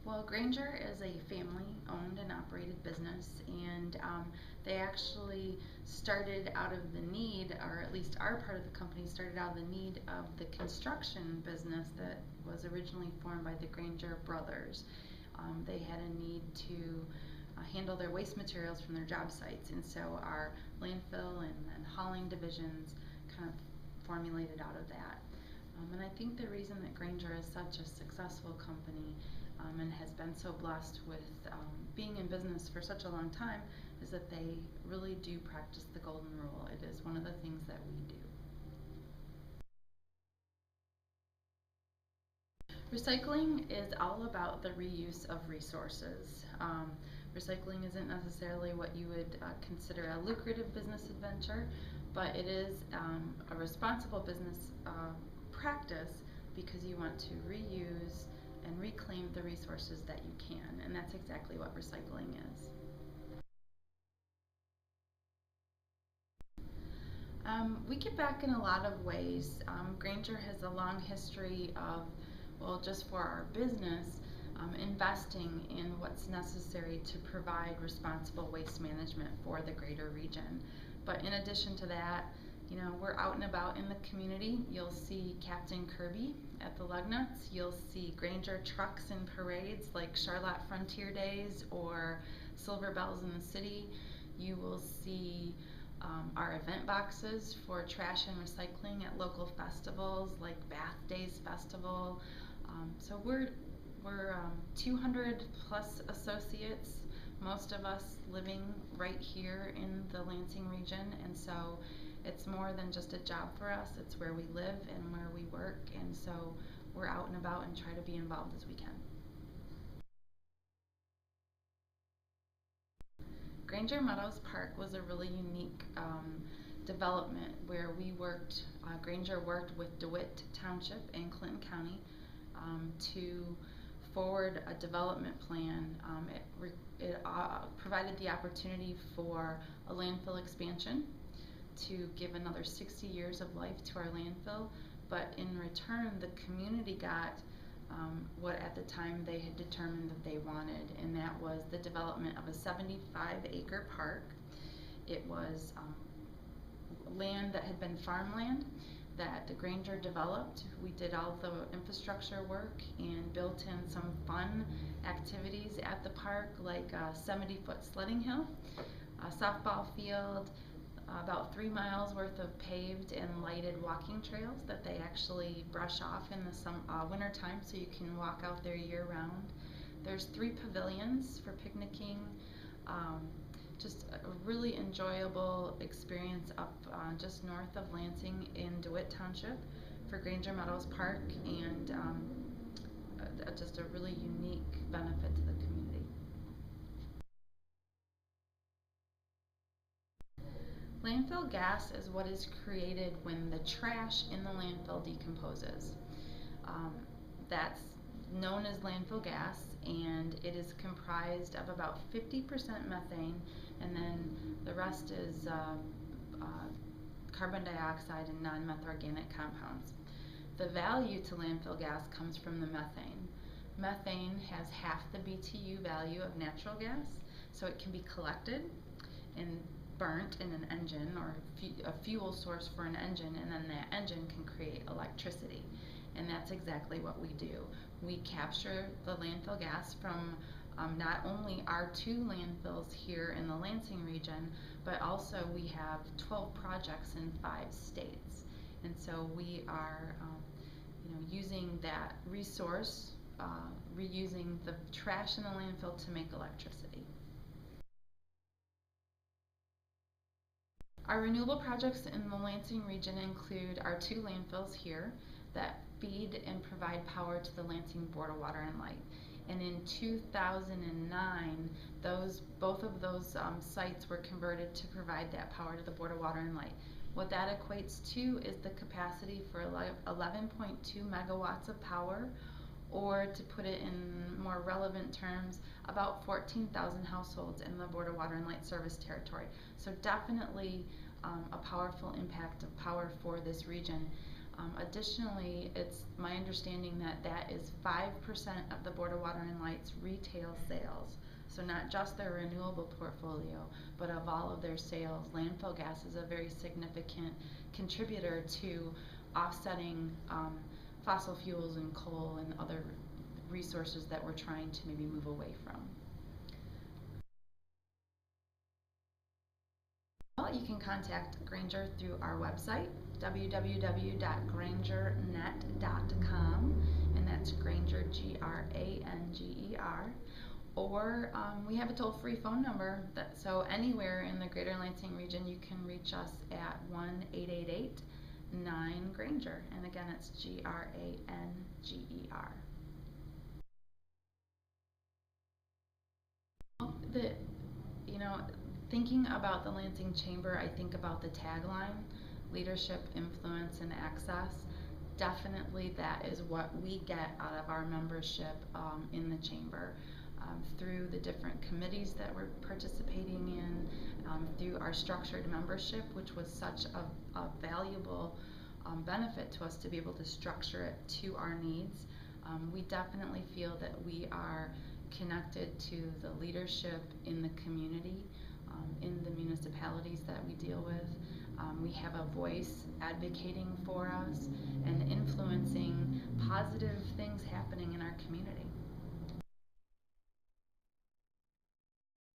Well, Granger is a family-owned and operated business, and they actually started out of the need, or at least our part of the company started out of the need of the construction business that was originally formed by the Granger brothers. They had a need to handle their waste materials from their job sites, and so our landfill and hauling divisions kind of formulated out of that. And I think the reason that Granger is such a successful company and has been so blessed with being in business for such a long time is that they really do practice the golden rule. It is one of the things that we do. Recycling is all about the reuse of resources. Recycling isn't necessarily what you would consider a lucrative business adventure, but it is a responsible business practice because you want to reuse and reclaim the resources that you can, and that's exactly what recycling is. We give back in a lot of ways. Granger has a long history of, well, just for our business, investing in what's necessary to provide responsible waste management for the greater region. But in addition to that, you know, we're out and about in the community. You'll see Captain Kirby at the Lugnuts. You'll see Granger trucks in parades like Charlotte Frontier Days or Silver Bells in the City. You will see our event boxes for trash and recycling at local festivals like Bath Days Festival. So we're 200 plus associates, most of us living right here in the Lansing region, and so it's more than just a job for us. It's where we live and where we work, and so we're out and about and try to be involved as we can. Granger Meadows Park was a really unique development where we worked, Granger worked with DeWitt Township and Clinton County to forward a development plan. It provided the opportunity for a landfill expansion to give another 60 years of life to our landfill, but in return the community got what at the time they had determined that they wanted, and that was the development of a 75-acre park. It was land that had been farmland that the Granger developed. We did all the infrastructure work and built in some fun activities at the park, like a 70-foot sledding hill, a softball field, about 3 miles worth of paved and lighted walking trails that they actually brush off in the winter time, so you can walk out there year round. There's 3 pavilions for picnicking. Just a really enjoyable experience up just north of Lansing in DeWitt Township for Granger Meadows Park, and just a really unique benefit to the community. Landfill gas is what is created when the trash in the landfill decomposes. That's known as landfill gas, and it is comprised of about 50% methane, and then the rest is carbon dioxide and non-meth organic compounds. The value to landfill gas comes from the methane. Methane has half the BTU value of natural gas, so it can be collected and burnt in an engine or a fuel source for an engine, and then that engine can create electricity. And that's exactly what we do. We capture the landfill gas from not only our 2 landfills here in the Lansing region, but also we have 12 projects in 5 states. And so we are using that resource, reusing the trash in the landfill to make electricity. Our renewable projects in the Lansing region include our 2 landfills here that feed and provide power to the Lansing Board of Water and Light. And in 2009, both of those sites were converted to provide that power to the Board of Water and Light. What that equates to is the capacity for 11.2 megawatts of power, or to put it in more relevant terms, about 14,000 households in the Board of Water and Light service territory. So definitely a powerful impact of power for this region. Additionally, it's my understanding that that is 5% of the Board of Water and Light's retail sales. So not just their renewable portfolio, but of all of their sales. Landfill gas is a very significant contributor to offsetting fossil fuels and coal and other resources that we're trying to maybe move away from. Well, you can contact Granger through our website, www.grangernet.com, and that's Granger, Granger. Or we have a toll-free phone number, so anywhere in the Greater Lansing region you can reach us at 1-888-9-GRANGER, and again it's Granger. The, you know, thinking about the Lansing Chamber, I think about the tagline, leadership, influence, and access. Definitely that is what we get out of our membership in the Chamber. Through the different committees that we're participating in, through our structured membership, which was such a valuable benefit to us to be able to structure it to our needs. We definitely feel that we are connected to the leadership in the community, in the municipalities that we deal with. We have a voice advocating for us and influencing positive things happening in our community.